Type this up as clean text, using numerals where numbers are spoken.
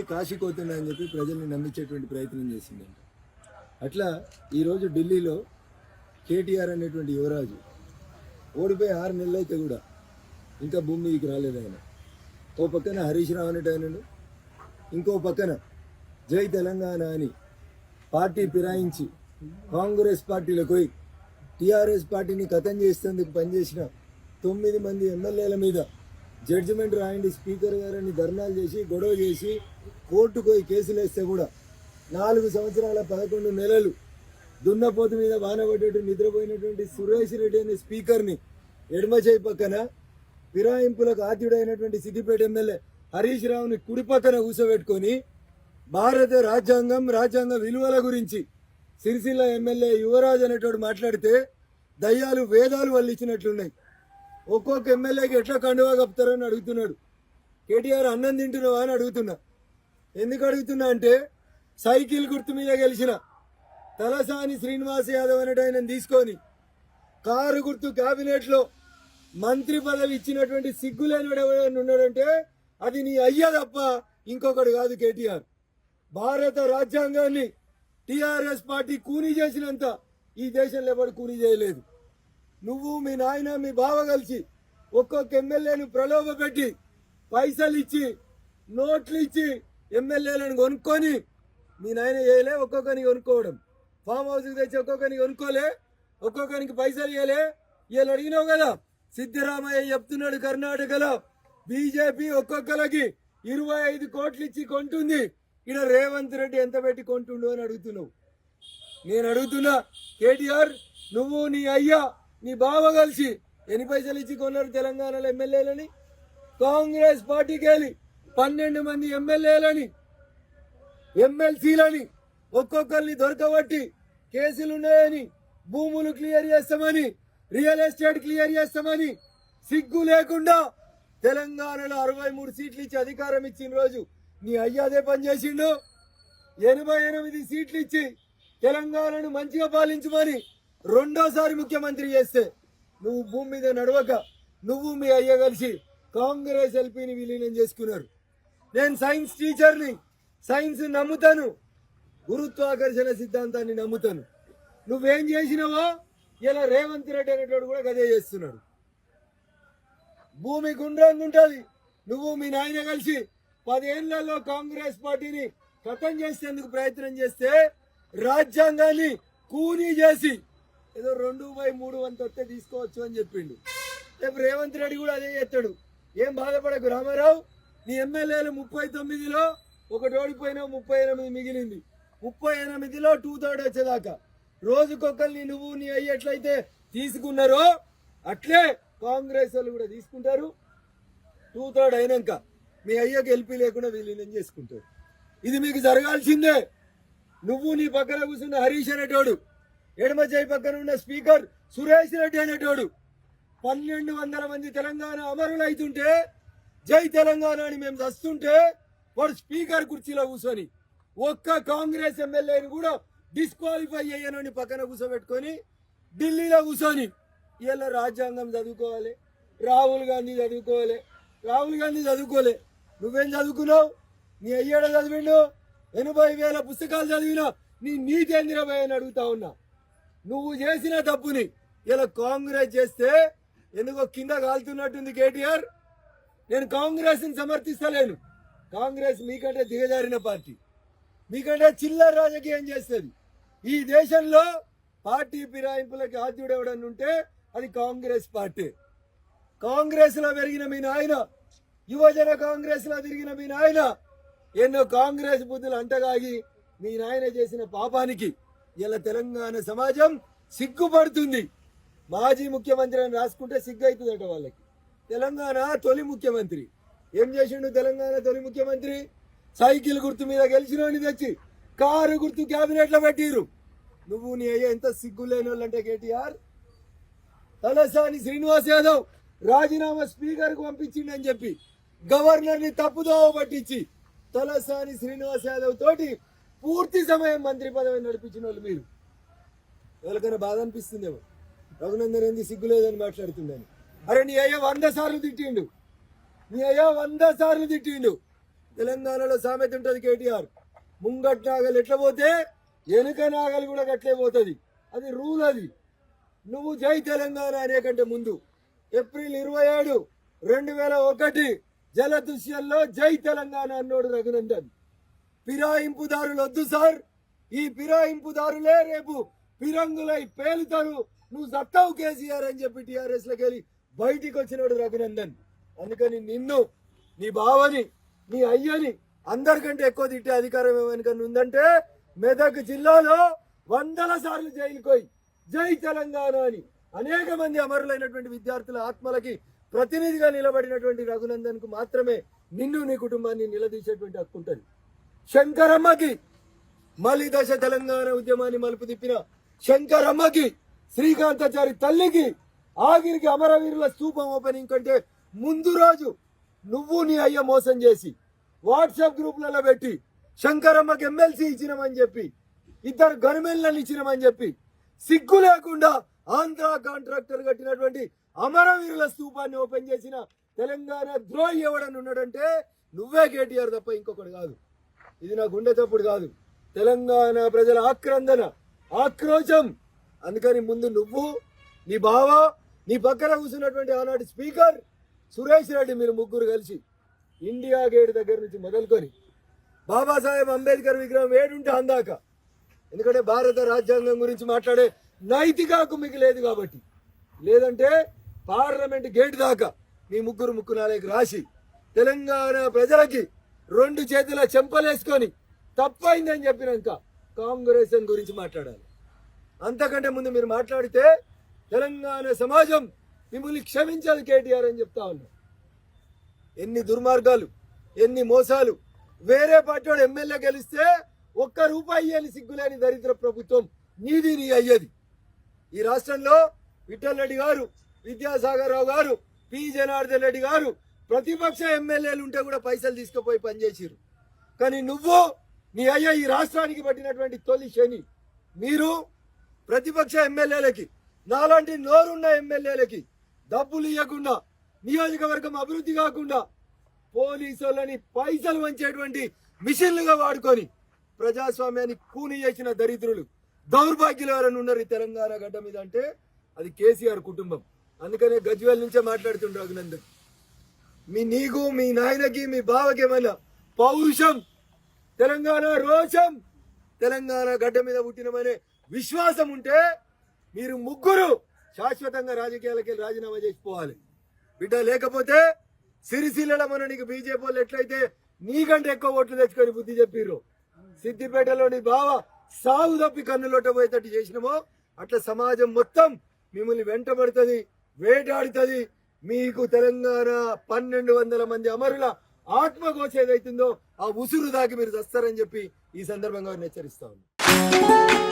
అభివృద్ధి కాశీపోతుందని చెప్పి ప్రజల్ని నమ్మించేటువంటి ప్రయత్నం చేసిందంట. అట్లా ఈరోజు ఢిల్లీలో కేటీఆర్ అనేటువంటి యువరాజు ఓడిపోయి 6 నెలలు అయితే కూడా ఇంకా భూమి మీదకి రాలేదు ఆయన. ఓ పక్కన హరీష్ రావు అనేటి ఆయనను, ఇంకో పక్కన జై తెలంగాణ అని పార్టీ ఫిరాయించి కాంగ్రెస్ పార్టీలకు పోయి టీఆర్ఎస్ పార్టీని ఖతం చేసేందుకు పనిచేసిన 9 మంది ఎమ్మెల్యేల మీద జడ్జిమెంట్ రాయండి స్పీకర్ గారని ధర్నాలు చేసి గొడవ చేసి కోర్టుకు పోయి కేసులు వేస్తే కూడా 4 సంవత్సరాల 11 నెలలు దున్నపోతు మీద వానబడ్డట్టు నిద్రపోయినటువంటి సురేష్ రెడ్డి అనే స్పీకర్ని ఎడమ చేయి పక్కన, ఫిరాయింపులకు ఆద్యుడైనటువంటి సిద్దిపేట ఎమ్మెల్యే హరీష్ రావుని కుడి పక్కన కూర్చోబెట్టుకొని భారత రాజ్యాంగ విలువల గురించి సిరిసిల్ల ఎమ్మెల్యే యువరాజ్ అనేటోడు మాట్లాడితే దయ్యాలు వేదాలు వాళ్ళు ఇచ్చినట్లున్నాయి. ఒక్కొక్క ఎమ్మెల్యేకి ఎట్లా కండువా కప్తారో అని అడుగుతున్నాడు. కేటీఆర్ అన్నం తింటున్నావా అని అడుగుతున్నా. ఎందుకు అడుగుతున్నా అంటే సైకిల్ గుర్తు మీద గెలిచిన తలసాని శ్రీనివాస్ యాదవ్ అనేటి ఆయన తీసుకొని కారు గుర్తు క్యాబినెట్లో మంత్రి పదవి ఇచ్చినటువంటి సిగ్గులేనివాడు ఎవరైనా ఉన్నాడంటే అది నీ అయ్యా తప్ప ఇంకొకడు కాదు కేటీఆర్. భారత రాజ్యాంగాన్ని టీఆర్ఎస్ పార్టీ కూనీ చేసినంత ఈ దేశంలో ఎవరు కూనీ చేయలేదు. నువ్వు మీ నాయన మీ బావ కలిసి ఒక్కొక్క ఎమ్మెల్యేను ప్రలోభ పెట్టి పైసలు ఇచ్చి నోట్లు ఇచ్చి ఎమ్మెల్యేలను కొనుక్కొని మీ నాయన చేయలే. ఒక్కొక్కరికి కొనుక్కోవడం, ఫామ్ హౌస్కి తెచ్చి ఒక్కొక్కరికి కొనుక్కోలే, ఒక్కొక్కరికి పైసలు ఇవ్వలే. వీళ్ళు అడిగినావు కదా, సిద్ధరామయ్య చెప్తున్నాడు కర్ణాటకలో బీజేపీ ఒక్కొక్కరికి 25 కోట్లు ఇచ్చి కొంటుంది. ఇక్కడ రేవంత్ రెడ్డి ఎంత పెట్టి కొంటుండు అని అడుగుతున్నావు. నేను అడుగుతున్నా కేటీఆర్, నువ్వు నీ అయ్యా నీ బావ కలిసి ఎన్ని పైసలు ఇచ్చి కొన్నారు తెలంగాణలో ఎమ్మెల్యేలని? కాంగ్రెస్ పార్టీకి వెళ్ళి 12 మంది ఎమ్మెల్యేలని ఎమ్మెల్సీలని ఒక్కొక్కరిని దొరకబట్టి కేసులున్నాయని, భూములు క్లియర్ చేస్తామని, రియల్ ఎస్టేట్ క్లియర్ చేస్తామని సిగ్గు లేకుండా తెలంగాణలో 63 సీట్లు ఇచ్చి అధికారం ఇచ్చిన రోజు నీ అయ్య అదే పనిచేసిండు. 88 సీట్లు ఇచ్చి తెలంగాణను మంచిగా పాలించమని రెండోసారి ముఖ్యమంత్రి చేస్తే నువ్వు భూమి మీద నడవక నువ్వు మీ అయ్య కలిసి కాంగ్రెస్ ఎల్పీని విలీనం చేసుకున్నారు. నేను సైన్స్ టీచర్ని, సైన్స్ నమ్ముతాను, గురుత్వాకర్షణ సిద్ధాంతాన్ని నమ్ముతాను. నువ్వేం చేసినావో ఇలా రేవంత్ రెడ్డి అనేటోడు కూడా గదే చేస్తున్నాడు. భూమి గుండ్రంగా ఉంటుంది. నువ్వు మీ నాయన కలిసి 10 ఏళ్లలో కాంగ్రెస్ పార్టీని ఖతం చేసేందుకు ప్రయత్నం చేస్తే రాజ్యాంగాన్ని కూనీ చేసి ఏదో 2/3 వంతు వస్తే తీసుకోవచ్చు అని చెప్పిండు. రేపు రేవంత్ రెడ్డి కూడా అదే చేస్తాడు. ఏం బాధపడకు రామారావు, నీ ఎమ్మెల్యేలు 39లో ఒకటి ఓడిపోయినా 38 మిగిలింది. 38లో 2/3 వచ్చేదాకా రోజుకొకరిని నువ్వు నీ అయ్యి ఎట్లయితే తీసుకున్నారో అట్లే కాంగ్రెస్ వాళ్ళు కూడా తీసుకుంటారు. 2/3 అయినాక మీ అయ్యకి ఎల్పీ లేకుండా విలీనం చేసుకుంటారు. ఇది మీకు జరగాల్సిందే. నువ్వు నీ పక్కన కూర్చున్న హరీష్ అనేటోడు, ఎడమ చేయి పక్కన ఉన్న స్పీకర్ సురేష్ రెడ్డి అనేటోడు 1200 మంది తెలంగాణ అమరులు అవుతుంటే జై తెలంగాణ అని మేము చస్తుంటే వాడు స్పీకర్ కుర్చీలో కూర్చొని ఒక్క కాంగ్రెస్ ఎమ్మెల్యేని కూడా డిస్క్వాలిఫై అయ్యానని పక్కన కూర్చోబెట్టుకొని ఢిల్లీలో కూర్చొని ఇలా రాజ్యాంగం చదువుకోవాలి, రాహుల్ గాంధీ చదువుకోవాలి. రాహుల్ గాంధీ చదువుకోలే, నువ్వేం చదువుకున్నావు? నీ అయ్యాడ చదివిండు, 80,000 పుస్తకాలు చదివినా నీ నీతి ఏందిరా అని అడుగుతా ఉన్నా. నువ్వు చేసిన తప్పుని ఇలా కాంగ్రెస్ చేస్తే ఎందుకో కింద కాలుతున్నట్టుంది కేటీఆర్. నేను కాంగ్రెస్ని సమర్థిస్తలేను. కాంగ్రెస్ మీకంటే దిగజారిన పార్టీ, మీకంటే చిల్లర రాజకీయం చేస్తుంది. ఈ దేశంలో పార్టీ ఫిరాయింపులకి ఆద్యుడెవడని ఉంటే అది కాంగ్రెస్ పార్టీ. కాంగ్రెస్ లో పెరిగిన మీ నాయన, యువజన కాంగ్రెస్ లో తిరిగిన మీ నాయన ఎన్నో కాంగ్రెస్ బుద్ధులు అంటగాగి మీ నాయన చేసిన పాపానికి ఇలా తెలంగాణ సమాజం సిగ్గుపడుతుంది. మాజీ ముఖ్యమంత్రి అని రాసుకుంటే సిగ్గు అవుతుందట వాళ్ళకి. తెలంగాణ తొలి ముఖ్యమంత్రి ఏం చేసిండు? తెలంగాణ తొలి ముఖ్యమంత్రి సైకిల్ గుర్తు మీద గెలిచినోని తెచ్చి కారు గుర్తు క్యాబినెట్ లో పెట్టిరు. నువ్వు నీ అయ్యా ఎంత సిగ్గు లేని వాళ్ళంటే కేటీఆర్. తలసాని శ్రీనివాస్ యాదవ్ రాజీనామా స్పీకర్ కు పంపించిండని చెప్పి గవర్నర్ ని తప్పుదోవ పట్టించి తలసాని శ్రీనివాస్ యాదవ్ తోటి పూర్తి సమయం మంత్రి పదవి నడిపించిన వాళ్ళు మీరు. ఎవరికైనా బాధ అనిపిస్తుందేమో, రఘునందన్ ఏంది సిగ్గు లేదని మాట్లాడుతుందని. అరే నీ అయ్యా 100 సార్లు తిట్టిండు, నీ అయ్యా 100 సార్లు తిట్టిండు. తెలంగాణలో సామెత ఉంటుంది కేటీఆర్, ముంగట్ నాగలు ఎట్లా పోతే వెనుక నాగలు కూడా గట్లే పోతుంది. అది రూల్. అది నువ్వు జై తెలంగాణ అనే కంటే ముందు ఏప్రిల్ 27, 2001 జలదృశ్యంలో జై తెలంగాణ అన్నోడు రఘునందన్. ఫిరాయింపుదారులు వద్దు సార్, ఈ ఫిరాయింపుదారులే రేపు ఫిరంగులై పేలుతారు, నువ్వు సత్తావు కేసీఆర్ అని చెప్పి టీఆర్ఎస్ లోకి వెళ్ళి బయటికి వచ్చినాడు రఘునందన్. అందుకని నిన్ను, నీ బావని, నీ అయ్యని అందరికంటే ఎక్కువ తిట్టే అధికారం ఏమైనా ఉందంటే మెదక్ జిల్లాలో 100 సార్లు జైలుకు పోయి జై తెలంగాణ అని అనేక మంది అమరులైనటువంటి విద్యార్థుల ఆత్మలకి ప్రతినిధిగా నిలబడినటువంటి రఘునందన్ కు మాత్రమే నిన్ను, నీ కుటుంబాన్ని నిలదీసేటువంటి హక్కు ఉంటుంది. శంకరమ్మకి మలి దశ తెలంగాణ ఉద్యమాన్ని మలుపు తిప్పిన శంకరమ్మకి, శ్రీకాంతాచారి తల్లికి, ఆఖరికి అమరవీరుల స్తూపం ఓపెనింగ్ కంటే ముందు రోజు నువ్వు నీ అయ్య మోసం చేసి వాట్సాప్ గ్రూపులలో పెట్టి శంకరమ్మకి ఎమ్మెల్సీ ఇచ్చినామని చెప్పి, 2 గన్మెన్లను ఇచ్చినామని చెప్పి, సిగ్గు లేకుండా ఆంధ్ర కాంట్రాక్టర్ కట్టినటువంటి అమరవీరుల స్తూపాన్ని ఓపెన్ చేసిన తెలంగాణ ద్రోహి ఎవడని ఉన్నాడంటే నువ్వే కేటీఆర్ తప్ప ఇంకొకటి కాదు. ఇది నా గుండె తప్పుడు కాదు, తెలంగాణ ప్రజల ఆక్రందన, ఆక్రోశం. అందుకని ముందు నువ్వు, నీ బావ, నీ పక్కన కూర్చున్నటువంటి ఆనాటి స్పీకర్ సురేష్ రెడ్డి, మీరు ముగ్గురు కలిసి ఇండియా గేట్ దగ్గర నుంచి మొదలుకొని బాబాసాహెబ్ అంబేద్కర్ విగ్రహం ఏడుంటే అందాక, ఎందుకంటే భారత రాజ్యాంగం గురించి మాట్లాడే నైతిక హక్కు మీకు లేదు కాబట్టి, లేదంటే పార్లమెంట్ గేట్ దాకా మీ ముగ్గురు ముక్కునాలేకి రాసి తెలంగాణ ప్రజలకి 2 చేతుల చెంపలేసుకొని తప్పైందని చెప్పినాక కాంగ్రెస్ గురించి మాట్లాడాలి. అంతకంటే ముందు మీరు మాట్లాడితే తెలంగాణ సమాజం మిమ్మల్ని క్షమించాలి కేటీఆర్ అని చెప్తా ఉన్నా. ఎన్ని దుర్మార్గాలు, ఎన్ని మోసాలు. వేరే పార్టీ వాడు ఎమ్మెల్యే గెలిస్తే 1 రూపాయి ఇయ్యని సిగ్గులేని దరిద్ర ప్రభుత్వం నీది, నీ అయ్యది. ఈ రాష్ట్రంలో విఠల్ రెడ్డి గారు, విద్యాసాగర్ రావు గారు, పి జనార్దన్ రెడ్డి గారు ప్రతిపక్ష ఎమ్మెల్యేలు ఉంటే కూడా పైసలు తీసుకుపోయి పనిచేసిరు. కానీ నువ్వు, నీ అయ్య ఈ రాష్ట్రానికి పట్టినటువంటి తొలి శని. మీరు ప్రతిపక్ష ఎమ్మెల్యేలకి, నాలాంటి నోరున్న ఎమ్మెల్యేలకి డబ్బులు ఇవ్వకుండా, నియోజకవర్గం అభివృద్ధి కాకుండా పోలీసులని పైసలు వంచేటువంటి మిషన్లుగా వాడుకొని ప్రజాస్వామ్యాన్ని కూని చేసిన దరిద్రులు, దౌర్భాగ్యులు ఎవరైనా ఉన్నారు ఈ తెలంగాణ గడ్డ మీద అంటే అది కేసీఆర్ కుటుంబం. అందుకనే గజ్వేల్ నుంచే మాట్లాడుతుండ్రు రఘునందన్. నీకు, మీ నాయనకి, మీ బావకి ఏమైనా పౌరుషం, తెలంగాణ రోషం, తెలంగాణ గడ్డ మీద పుట్టినమనే విశ్వాసం ఉంటే మీరు ముగ్గురు శాశ్వతంగా రాజకీయాలకి రాజీనామా చేసిపోవాలి బిడ్డ. లేకపోతే సిరిసిల్ల మన నీకు బీజేపీ వాళ్ళు ఎట్లయితే నీకంటే ఎక్కువ ఓట్లు తెచ్చుకొని బుద్ధి చెప్పిర్రు, సిద్దిపేటలో నీ బావ సాగు తప్పి కన్నులోట పోయేటట్టు చేసినామో అట్లా సమాజం మొత్తం మిమ్మల్ని వెంటబడుతుంది, వేటాడుతుంది. మీకు తెలంగాణ 1200 మంది అమరుల ఆత్మఘోష ఏదైతుందో ఆ ఉసురు దాకి మీరు చస్తారని చెప్పి ఈ సందర్భంగా హెచ్చరిస్తా ఉన్నాను.